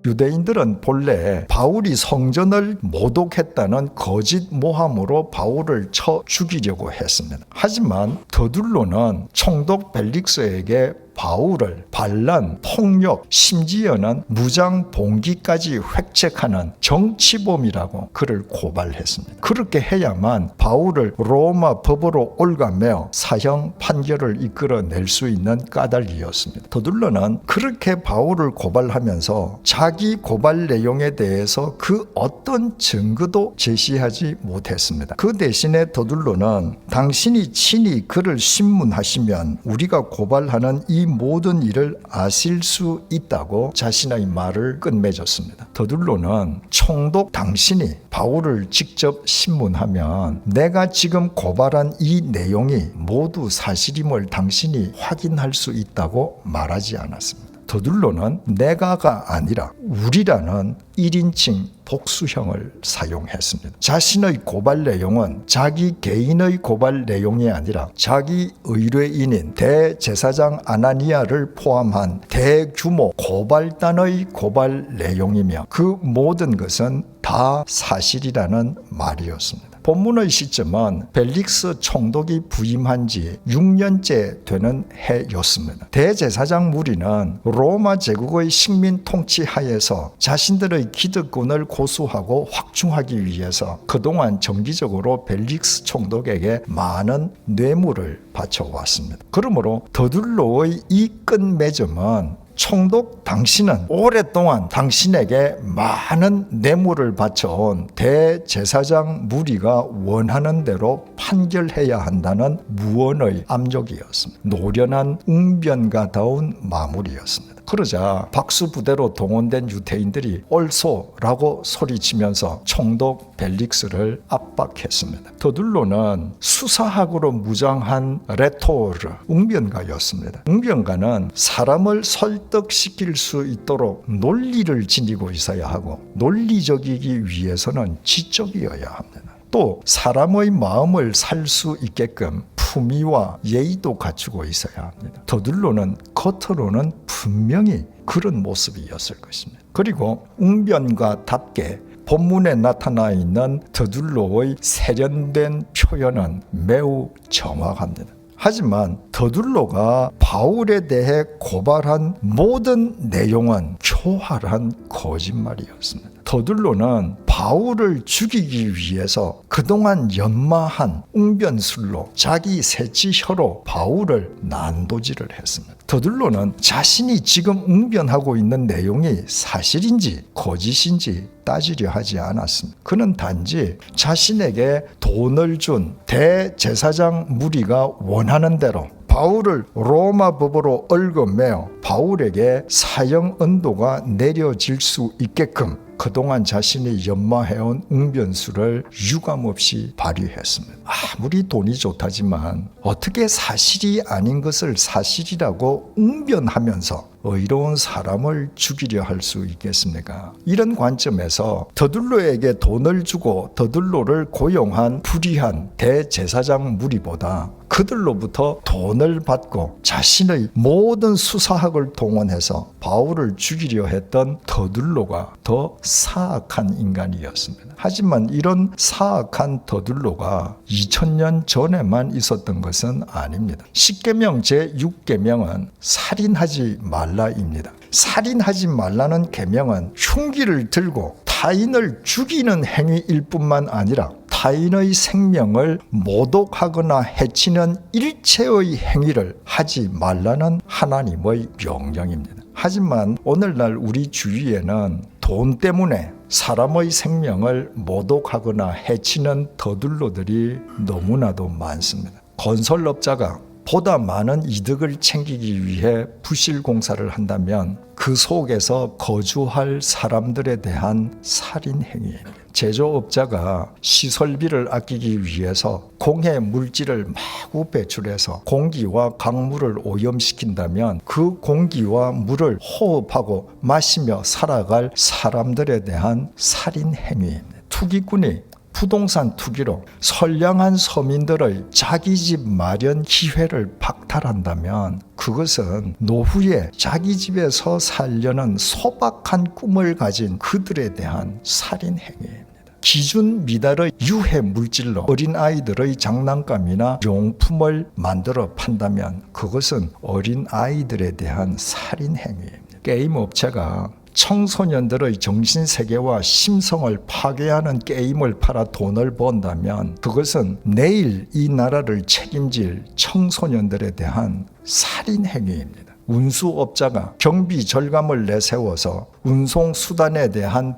유대인들은 본래 바울이 성전을 모독했다는 거짓 모함으로 바울을 쳐 죽이려고 했습니다. 하지만 더둘로는 총독 벨릭스에게 바울을 반란, 폭력, 심지어는 무장 봉기까지 획책하는 정치범이라고 그를 고발했습니다. 그렇게 해야만 바울을 로마 법으로 올가매어 사형 판결을 이끌어낼 수 있는 까닭이었습니다. 더둘로는 그렇게 바울을 고발하면서 자기 고발 내용에 대해서 그 어떤 증거도 제시하지 못했습니다. 그 대신에 더둘로는 당신이 친히 그를 신문하시면 우리가 고발하는 이 모든 일을 아실 수 있다고 자신의 말을 끝맺었습니다. 더둘로는 총독 당신이 바울을 직접 신문하면 내가 지금 고발한 이 내용이 모두 사실임을 당신이 확인할 수 있다고 말하지 않았습니다. 더둘로는 내가가 아니라 우리라는 1인칭 복수형을 사용했습니다. 자신의 고발 내용은 자기 개인의 고발 내용이 아니라 자기 의뢰인인 대제사장 아나니아를 포함한 대규모 고발단의 고발 내용이며 그 모든 것은 다 사실이라는 말이었습니다. 본문의 시점은 벨릭스 총독이 부임한 지 6년째 되는 해였습니다. 대제사장 무리는 로마 제국의 식민 통치 하에서 자신들의 기득권을 고수하고 확충하기 위해서 그동안 정기적으로 벨릭스 총독에게 많은 뇌물을 바쳐왔습니다. 그러므로 더둘로의 이 끝맺음은 총독 당신은 오랫동안 당신에게 많은 뇌물을 바쳐온 대제사장 무리가 원하는 대로 판결해야 한다는 무언의 압력이었습니다. 노련한 웅변가다운 마무리였습니다. 그러자 박수부대로 동원된 유대인들이 옳소라고 소리치면서 총독 벨릭스를 압박했습니다. 더둘로는 수사학으로 무장한 레토르, 웅변가였습니다. 웅변가는 사람을 설득시킬 수 있도록 논리를 지니고 있어야 하고 논리적이기 위해서는 지적이어야 합니다. 또 사람의 마음을 살 수 있게끔 품위와 예의도 갖추고 있어야 합니다. 더둘로는 겉으로는 분명히 그런 모습이었을 것입니다. 그리고 웅변가답게 본문에 나타나 있는 더둘로의 세련된 표현은 매우 정확합니다. 하지만 더둘로가 바울에 대해 고발한 모든 내용은 교활한 거짓말이었습니다. 더둘로는 바울을 죽이기 위해서 그동안 연마한 웅변술로 자기 새치혀로 바울을 난도질을 했습니다. 더둘로는 자신이 지금 웅변하고 있는 내용이 사실인지 거짓인지 따지려 하지 않았습니다. 그는 단지 자신에게 돈을 준 대제사장 무리가 원하는 대로 바울을 로마 법으로 얽어매어 바울에게 사형 언도가 내려질 수 있게끔 그동안 자신이 연마해온 웅변술을 유감없이 발휘했습니다. 아무리 돈이 좋다지만 어떻게 사실이 아닌 것을 사실이라고 웅변하면서 의로운 사람을 죽이려 할 수 있겠습니까? 이런 관점에서 더둘로에게 돈을 주고 더둘로를 고용한 불의한 대제사장 무리보다 그들로부터 돈을 받고 자신의 모든 수사학을 동원해서 바울을 죽이려 했던 더둘로가 더 사악한 인간이었습니다. 하지만 이런 사악한 더둘로가 2000년 전에만 있었던 것은 아닙니다. 십계명 제6계명은 살인하지 말라입니다. 살인하지 말라는 계명은 흉기를 들고 타인을 죽이는 행위일 뿐만 아니라 타인의 생명을 모독하거나 해치는 일체의 행위를 하지 말라는 하나님의 명령입니다. 하지만 오늘날 우리 주위에는 돈 때문에 사람의 생명을 모독하거나 해치는 더둘로들이 너무나도 많습니다. 건설업자가 보다 많은 이득을 챙기기 위해 부실 공사를 한다면 그 속에서 거주할 사람들에 대한 살인 행위입니다. 제조업자가 시설비를 아끼기 위해서 공해 물질을 마구 배출해서 공기와 강물을 오염시킨다면 그 공기와 물을 호흡하고 마시며 살아갈 사람들에 대한 살인 행위입니다. 투기꾼이 부동산 투기로 선량한 서민들의 자기 집 마련 기회를 박탈 강탈한다면 그것은 노후에 자기 집에서 살려는 소박한 꿈을 가진 그들에 대한 살인 행위입니다. 기준 미달의 유해 물질로 어린아이들의 장난감이나 용품을 만들어 판다면 그것은 어린아이들에 대한 살인 행위입니다. 게임 업체가 청소년들의 정신세계와 심성을 파괴하는 게임을 팔아 돈을 번다면 그것은 내일 이 나라를 책임질 청소년들에 대한 살인행위입니다. 운수업자가 경비 절감을 내세워서 운송수단에 대한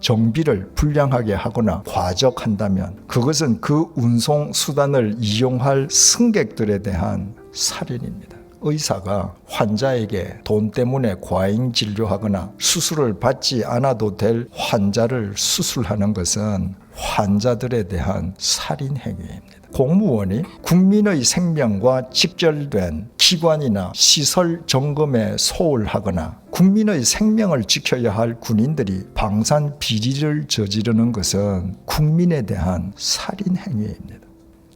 정비를 불량하게 하거나 과적한다면 그것은 그 운송수단을 이용할 승객들에 대한 살인입니다. 의사가 환자에게 돈 때문에 과잉 진료하거나 수술을 받지 않아도 될 환자를 수술하는 것은 환자들에 대한 살인 행위입니다. 공무원이 국민의 생명과 직결된 기관이나 시설 점검에 소홀하거나 국민의 생명을 지켜야 할 군인들이 방산 비리를 저지르는 것은 국민에 대한 살인 행위입니다.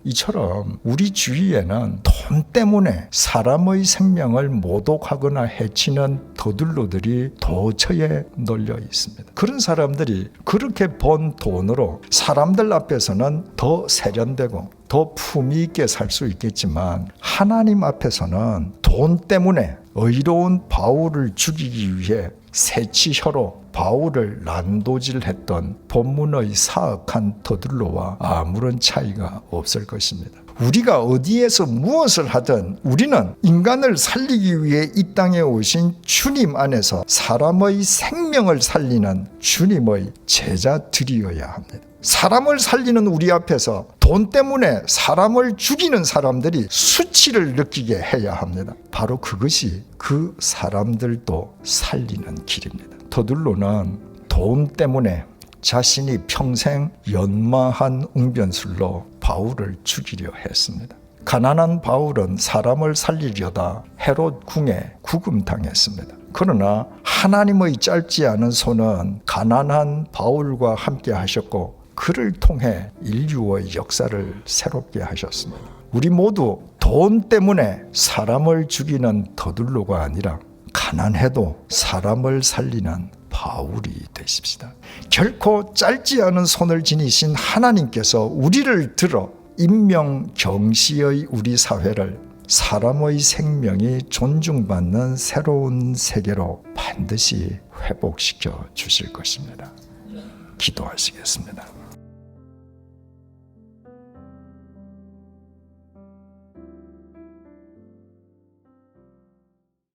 이처럼 우리 주위에는 돈 때문에 사람의 생명을 모독하거나 해치는 더들로들이 도처에 널려 있습니다. 그런 사람들이 그렇게 번 돈으로 사람들 앞에서는 더 세련되고 더 품위 있게 살 수 있겠지만 하나님 앞에서는 돈 때문에 의로운 바울을 죽이기 위해 새치혀로 바울을 난도질했던 본문의 사악한 더들로와 아무런 차이가 없을 것입니다. 우리가 어디에서 무엇을 하든 우리는 인간을 살리기 위해 이 땅에 오신 주님 안에서 사람의 생명을 살리는 주님의 제자들이어야 합니다. 사람을 살리는 우리 앞에서 돈 때문에 사람을 죽이는 사람들이 수치를 느끼게 해야 합니다. 바로 그것이 그 사람들도 살리는 길입니다. 더들로는 돈 때문에 자신이 평생 연마한 웅변술로 바울을 죽이려 했습니다. 가난한 바울은 사람을 살리려다 헤롯 궁에 구금당했습니다. 그러나 하나님의 짧지 않은 손은 가난한 바울과 함께 하셨고 그를 통해 인류의 역사를 새롭게 하셨습니다. 우리 모두 돈 때문에 사람을 죽이는 더들로가 아니라 가난해도 사람을 살리는 바울이 되십시다. 결코 짧지 않은 손을 지니신 하나님께서 우리를 들어 인명경시의 우리 사회를 사람의 생명이 존중받는 새로운 세계로 반드시 회복시켜 주실 것입니다. 기도하시겠습니다.